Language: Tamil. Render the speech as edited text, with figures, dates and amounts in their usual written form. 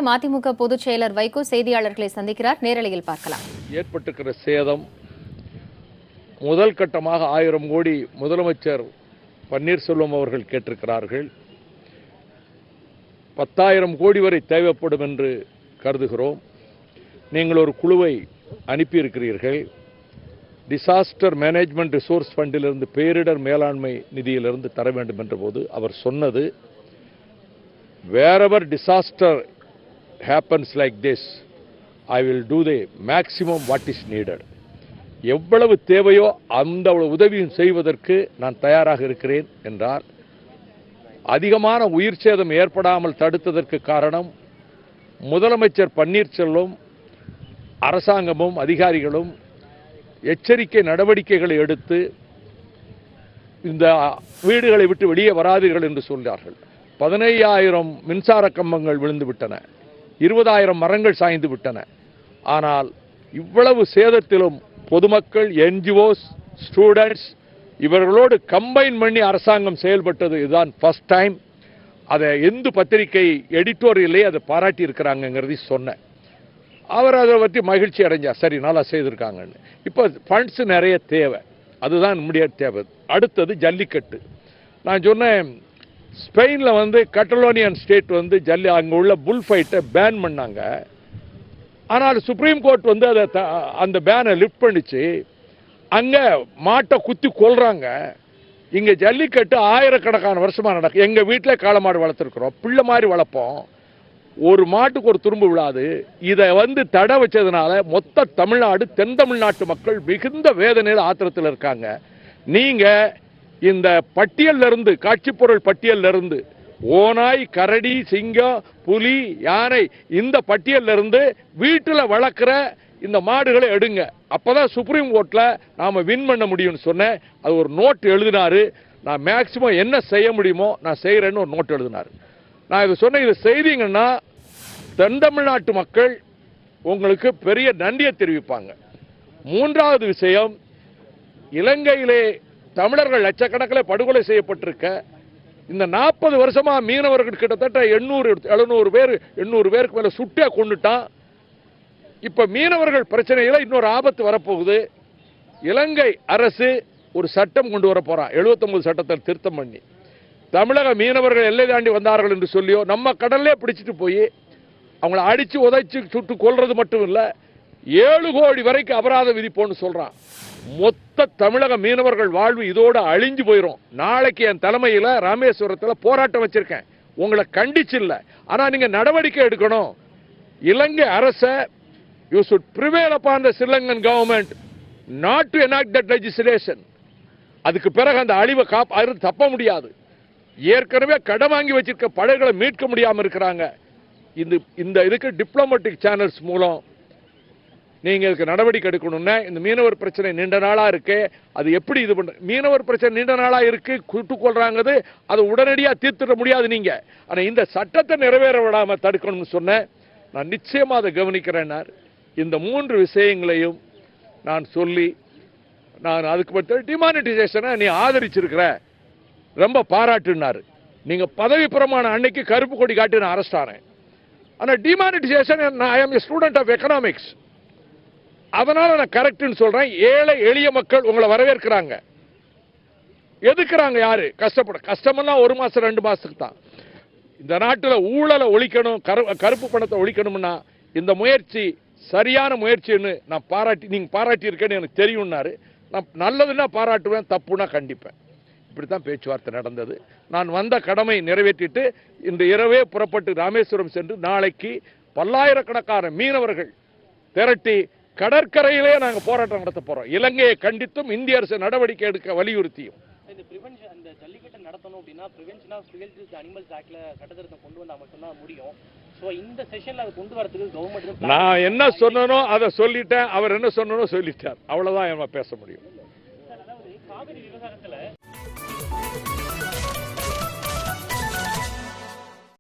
மதிமுக பொதுச் செயலர் வைகோ செய்தியாளர்களை சந்திக்கிறார். நேரலையில் பார்க்கலாம். ஏற்பட்டிருக்கிற சேதம் முதல் கட்டமாக 1000 கோடி முதலமைச்சர் பன்னீர்செல்வம் அவர்கள் கேட்டிருக்கிறார்கள். 10,000 கோடி வரை தேவைப்படும் என்று கருதுகிறோம். நீங்கள் ஒரு குழுவை அனுப்பியிருக்கிறீர்கள். டிசாஸ்டர் மேனேஜ்மெண்ட் ரிசோர்ஸ் ஃபண்டிலிருந்து, பேரிடர் மேலாண்மை நிதியிலிருந்து தர வேண்டும் என்ற போது அவர் சொன்னது, wherever disaster happens like this, I will do the maximum what is needed. எவ்வளவு தேவையோ அந்த உதவியும் செய்வதற்கு நான் தயாராக இருக்கிறேன் என்றார். அதிகமான உயிர் சேதம் ஏற்படாமல் தடுத்ததற்கு காரணம் முதலமைச்சர் பன்னீர்செல்வம், அரசாங்கமும் அதிகாரிகளும் எச்சரிக்கை நடவடிக்கைகளை எடுத்து இந்த வீடுகளை விட்டு வெளியே வராதீர்கள் என்று சொன்னார்கள். 15,000 மின்சார கம்பங்கள் விழுந்து விட்டன, 20,000 மரங்கள் சாய்ந்து விட்டன. ஆனால் இவ்வளவு சேதத்திலும் பொதுமக்கள், NGOs, ஸ்டூடெண்ட்ஸ் இவர்களோடு கம்பைன் பண்ணி அரசாங்கம் செயல்பட்டது இதுதான் ஃபர்ஸ்ட் டைம். அதை எந்த பத்திரிகை எடிட்டோரியலே அதை பாராட்டி இருக்கிறாங்கிறது சொன்னேன். அவர் அதை பற்றி மகிழ்ச்சி அடைஞ்சார். சரி, நல்லா செய்திருக்காங்கன்னு. இப்போ ஃபண்ட்ஸ் நிறைய தேவை, அதுதான் இமிடியேட் தேவை. அடுத்தது ஜல்லிக்கட்டு. நான் சொன்னேன், ஸ்பெயினில் கட்டலோனியன் ஸ்டேட் அங்கே உள்ள புல் ஃபைட்டை பேன் பண்ணாங்க. ஆனால் சுப்ரீம் கோர்ட் அதை அந்த பேனை லிஃப்ட் பண்ணிச்சு. அங்கே மாட்டை குத்தி கொல்றாங்க. இங்கே ஜல்லிக்கட்டு ஆயிரக்கணக்கான வருஷமாக நடக்கும். எங்கள் வீட்டில் காளை மாடு வளர்த்துருக்குறோம், பிள்ளை மாதிரி வளர்ப்போம். ஒரு மாட்டுக்கு ஒரு துரும்பு விழாது. இதை தடை வச்சதுனால மொத்த தமிழ்நாடு, தென் தமிழ்நாட்டு மக்கள் மிகுந்த வேதனையில், ஆத்திரத்தில் இருக்காங்க. நீங்கள் இந்த பட்டியல்ல இருந்து, காட்சி பொருள் பட்டியல்ல இருந்து ஓநாய், கரடி, சிங்கம், புலி, யானை இந்த பட்டியல்ல இருந்து வீட்டில் வளர்க்குற இந்த மாடுகளை எடுங்க. அப்பதான் சுப்ரீம் கோர்ட்ல நாம வின் பண்ண முடியும்னு சொன்னேன். அது ஒரு நோட் எழுதினாரு. நான் மேக்சிமம் என்ன செய்ய முடியுமோ நான் செய்யறேன்னு ஒரு நோட் எழுதினாரு. நான் இதை சொன்னேன், இதை செய்தீங்கன்னா தென் தமிழ்நாட்டு மக்கள் உங்களுக்கு பெரிய நன்றியை தெரிவிப்பாங்க. மூன்றாவது விஷயம், இலங்கையிலே தமிழர்கள் லட்சக்கணக்கில் படுகொலை செய்யப்பட்டிருக்க இந்த 40 வருஷமா மீனவர்கள் கிட்டத்தட்ட 800 பேருக்கு மேல சுட்டே கொண்டுட்டான். இப்ப மீனவர்கள் பிரச்சனையில இன்னொரு ஆபத்து வரப்போகுது. இலங்கை அரசு ஒரு சட்டம் கொண்டு வர போறான். 79 சட்டத்தை திருத்தம் பண்ணி, தமிழக மீனவர்கள் எல்லை தாண்டி வந்தார்கள் என்று சொல்லியோ நம்ம கடல்லே பிடிச்சிட்டு போய் அவங்கள அடிச்சு உதைச்சு சுட்டு கொல்றது மட்டும் இல்ல, 7 கோடி வரைக்கும் அபராதம் விதிப்போன்னு சொல்றான். மொத்த தமிழக மீனவர்கள் வாழ்வு இதோட அழிஞ்சு போயிடும். நாளைக்கு என் தலைமையில் ராமேஸ்வரத்தில் போராட்டம் வச்சிருக்கேன். உங்களை கண்டிச்சு இல்லை, ஆனா நீங்க நடவடிக்கை எடுக்கணும். இலங்கை அரசை you should prevail upon the Sri Lankan government not to enact that legislation. அதுக்கு பிறகு அந்த அழிவை தப்ப முடியாது. ஏற்கனவே கடன் வாங்கி வச்சிருக்க படைகளை மீட்க முடியாம இருக்கிறாங்க. இந்த இதுக்கு டிப்ளமேட்டிக் சேனல்ஸ் மூலம் நீங்க இதுக்கு நடவடிக்கை எடுக்கணும்னா, இந்த மீனவர் பிரச்சனை நீண்ட நாளா இருக்கு. அது எப்படி இது பண்ற, மீனவர் பிரச்சனை நீண்ட நாளா இருக்கு, கூட்டுக் கொள்றாங்க, அதை உடனடியா தீர்த்திட முடியாது நீங்க. ஆனா இந்த சட்டத்தை நிறைவேற விடாம தடுக்கணும்னு சொன்ன, நான் நிச்சயமா அதை கவனிக்கிறேன். இந்த 3 விஷயங்களையும் நான் சொல்லி, நான் அதுக்கு மட்டும் டிமானிட்டைசேஷனை நீ ஆதரிச்சிருக்கிற, ரொம்ப பாராட்டுனாரு. நீங்க பதவி பிரமாணம் அன்னைக்கு கருப்பு கொடி காட்டி நான் அரெஸ்ட் ஆனேன். ஆனா demonetisation, I am a student of economics, அதனால நான் கரெக்ட்னு சொல்றேன். ஏழை எளிய மக்கள் உங்களை வரவேற்கிறாங்க, எதுக்குறாங்க. யாரு கஷ்டமெல்லாம் 1 மாசம் 2 மாசத்துக்கு தான். இந்த நாட்டில் ஊழலை ஒழிக்கணும், கருப்பு பணத்தை ஒழிக்கணும்னா இந்த முயற்சி சரியான முயற்சின்னு நான் நீங்க பாராட்டி இருக்கேன்னு எனக்கு தெரியும்னாரு. நான் நல்லதுன்னா பாராட்டுவேன், தப்புனா கண்டிப்பேன். இப்படித்தான் பேச்சுவார்த்தை நடந்தது. நான் வந்த கடமை நிறைவேற்றிட்டு இன்று இரவே புறப்பட்டு ராமேஸ்வரம் சென்று நாளைக்கு பல்லாயிரக்கணக்கான மீனவர்கள் திரட்டி கடற்கரையிலே நாங்கள் போராட்டம் நடத்த போறோம். இலங்கையை கண்டித்தும் இந்திய அரசு நடவடிக்கை எடுக்க வலியுறுத்தியும். இந்த ஜல்லிக்கட்டு நடத்தணும் அப்படின்னா பிரிவென்ஷன் ஆஃப் கிரூயல்டி டு அனிமல்ஸ் ஆக்ட்ல சட்டத்திருத்தம் கொண்டு வந்தா மட்டும்தான் முடியும். சோ இந்த செஷன்ல அதை கொண்டு வரதுக்கு கவர்மெண்ட், நான் என்ன சொன்னனோ அதை சொல்லிட்டேன், அவர் என்ன சொன்னனோ சொல்லிட்டார், அவ்வளவுதான் பேச முடியும்.